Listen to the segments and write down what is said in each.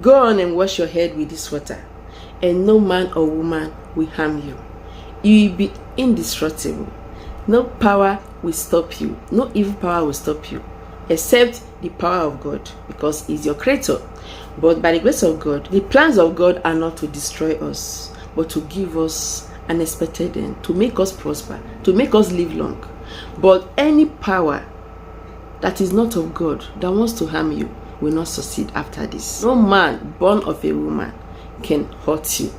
Go on and wash your head with this water, and no man or woman will harm you. You will be indestructible. No power will stop you. No evil power will stop you, except the power of God, because He's your creator. But by the grace of God, the plans of God are not to destroy us, but to give us an expected end, to make us prosper, to make us live long. But any power that is not of God, that wants to harm you, will not succeed after this. No man born of a woman can hurt you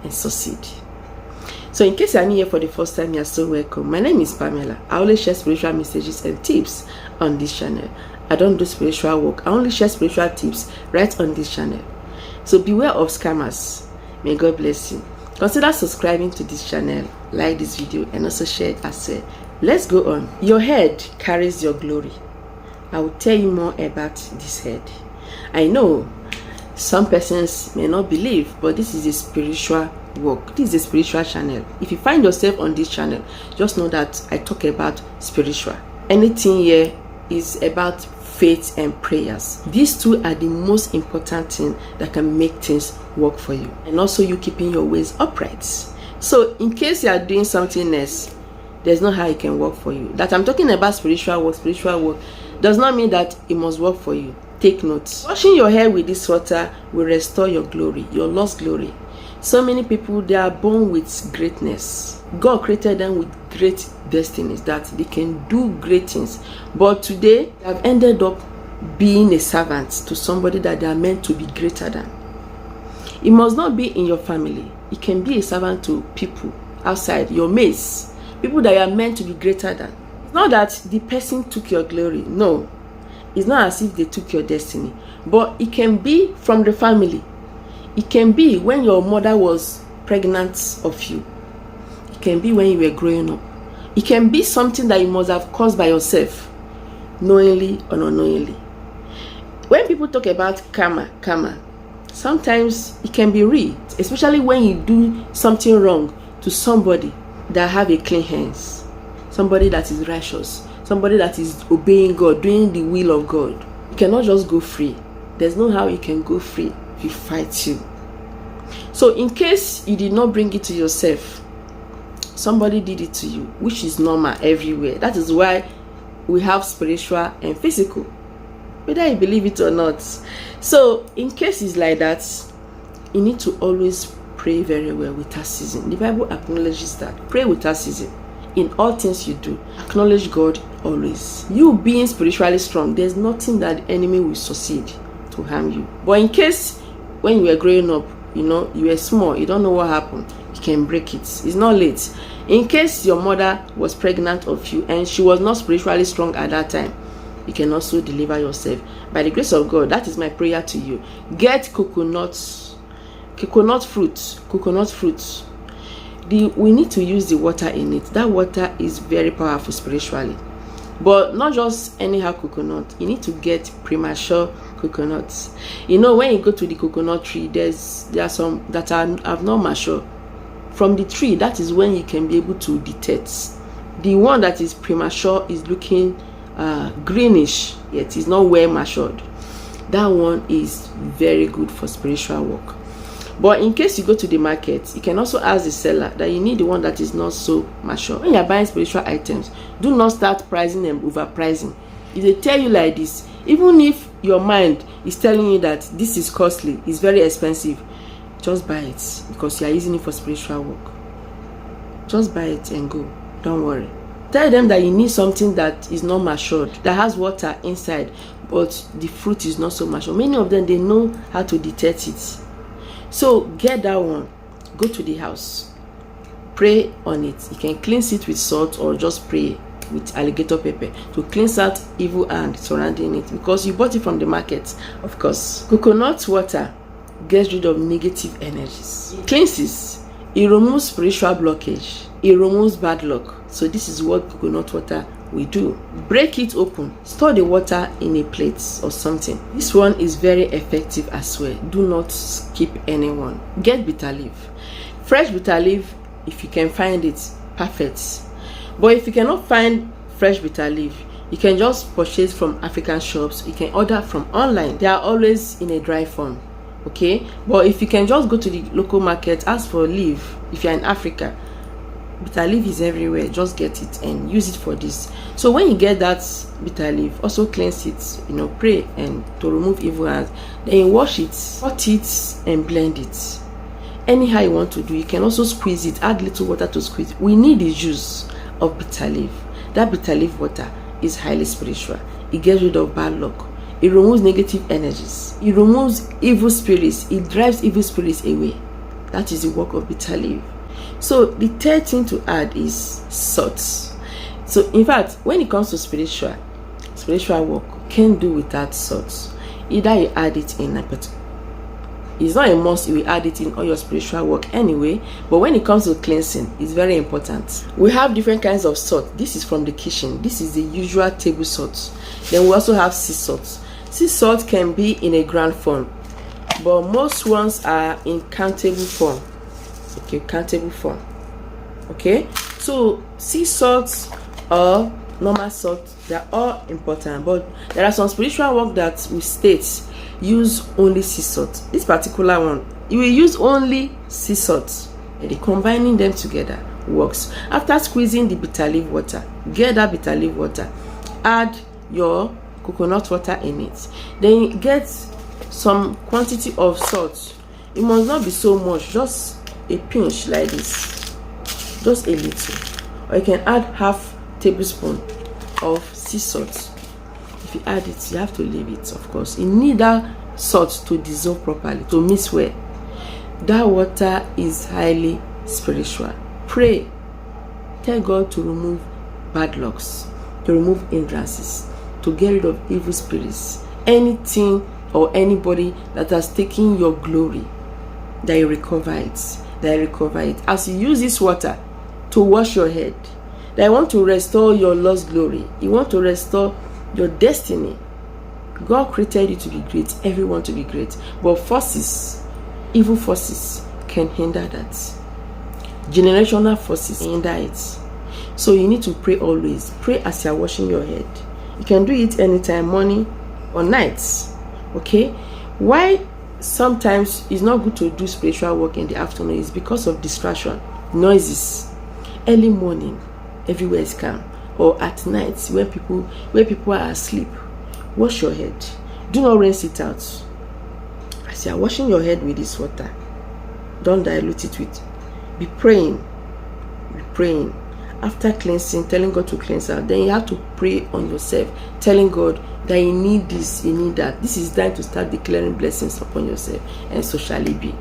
and succeed. So in case you are new here for the first time, you are so welcome. My name is Pamela. I always share spiritual messages and tips on this channel. I don't do spiritual work. I only share spiritual tips right on this channel. So beware of scammers. May God bless you. Consider subscribing to this channel, like this video, and also share it as well. Let's go on. Your head carries your glory. I will tell you more about this head. I know some persons may not believe, but this is a spiritual work. This is a spiritual channel. If you find yourself on this channel, just know that I talk about spiritual. Anything here is about faith and prayers. These two are the most important thing that can make things work for you, and also you keeping your ways upright. So in case you are doing something else, there's no how it can work for you. That I'm talking about spiritual work does not mean that it must work for you. Take note. Washing your hair with this water will restore your glory, your lost glory. So many people, they are born with greatness. God created them with great destinies, that they can do great things. But today, they have ended up being a servant to somebody that they are meant to be greater than. It must not be in your family. It can be a servant to people outside, your mates, people that you are meant to be greater than. It's not that the person took your glory. No. It's not as if they took your destiny. But it can be from the family. It can be when your mother was pregnant of you. It can be when you were growing up. It can be something that you must have caused by yourself, knowingly or unknowingly. When people talk about karma, sometimes it can be real, especially when you do something wrong to somebody that have a clean hands, somebody that is righteous, somebody that is obeying God, doing the will of God. You cannot just go free. There's no how you can go free if you fight you. So in case you did not bring it to yourself, somebody did it to you, which is normal everywhere. That is why we have spiritual and physical, whether you believe it or not. So in cases like that, you need to always pray very well without ceasing. The Bible acknowledges that. Pray without ceasing. In all things you do, acknowledge God always. You being spiritually strong, there's nothing that the enemy will succeed to harm you. But in case when you were growing up, you were small, you don't know what happened, you can break it. It's not late. In case your mother was pregnant of you and she was not spiritually strong at that time, you can also deliver yourself. By the grace of God, that is my prayer to you. Get coconut fruit. We need to use the water in it. That water is very powerful spiritually. But not just anyhow coconut. You need to get premature coconuts. When you go to the coconut tree, there are some that have not matured. From the tree, that is when you can be able to detect. The one that is premature is looking greenish, yet is not well matured. That one is very good for spiritual work. But in case you go to the market, you can also ask the seller that you need the one that is not so mature. When you are buying spiritual items, do not start pricing and overpricing. If they tell you like this, even if your mind is telling you that this is costly, it's very expensive, just buy it, because you are using it for spiritual work. Just buy it and go. Don't worry. Tell them that you need something that is not matured, that has water inside, but the fruit is not so mature. Many of them, they know how to detect it. So get that one, go to the house, pray on it. You can cleanse it with salt or just pray with alligator pepper to cleanse out evil hand surrounding it, because you bought it from the market, of course. Coconut water gets rid of negative energies. It cleanses, it removes spiritual blockage, it removes bad luck. So this is what coconut water will do. Break it open, store the water in a plate or something. This one is very effective as well. Do not skip anyone. Get bitter leaf. Fresh bitter leaf, if you can find it, perfect. But if you cannot find fresh bitter leaf, you can just purchase from African shops. You can order from online. They are always in a dry form. Okay, but if you can just go to the local market, ask for leaf. If you're in Africa, bitter leaf is everywhere. Just get it and use it for this. So when you get that bitter leaf, also cleanse it, pray and to remove evil hands. Then you wash it, cut it and blend it. Anyhow you want to do. You can also squeeze it, add little water to squeeze it. We need the juice of bitter leaf. That bitter leaf water is highly spiritual. It gets rid of bad luck. It removes negative energies. It removes evil spirits. It drives evil spirits away. That is the work of bitter leaf. So the third thing to add is salt. So in fact, when it comes to spiritual work, you can't do without salt. Either you add it in it's not a must you will add it in all your spiritual work anyway, but when it comes to cleansing, it's very important. We have different kinds of salt. This is from the kitchen. This is the usual table salt. Then we also have sea salt. Sea salt can be in a ground form, but most ones are in countable form. Okay, countable form. Okay, so sea salt or normal salt, they're all important, but there are some spiritual work that we state use only sea salt. This particular one, you will use only sea salt, and the combining them together works. After squeezing the bitter leaf water, get that bitter leaf water, add your coconut water in it, then you get some quantity of salt. It must not be so much, just a pinch like this, just a little, or you can add half tablespoon of sea salt. If you add it, you have to leave it, of course. You need that salt to dissolve properly, to mix well. That water is highly spiritual. Pray, tell God to remove bad lucks, to remove hindrances, to get rid of evil spirits, anything or anybody that has taken your glory, that you recover it, as you use this water to wash your head. That you want to restore your lost glory, you want to restore your destiny. God created you to be great, everyone to be great, but forces, evil forces can hinder that. Generational forces hinder it. So you need to pray always. Pray as you're washing your head. You can do it anytime, morning or nights. Okay, why sometimes it's not good to do spiritual work in the afternoon is because of distraction, noises. Early morning, everywhere is calm, or at night where people are asleep. Wash your head. Do not rinse it out. As you are washing your head with this water, don't dilute it with. Be praying. After cleansing, telling God to cleanse out, then you have to pray on yourself, telling God that you need this, you need that. This is time to start declaring blessings upon yourself, and so shall it be.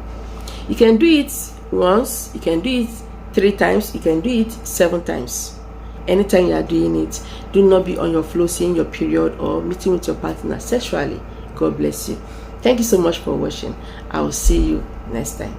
You can do it once, you can do it 3 times, you can do it 7 times. Anytime you are doing it, do not be on your flow, seeing your period or meeting with your partner sexually. God bless you. Thank you so much for watching. I will see you next time.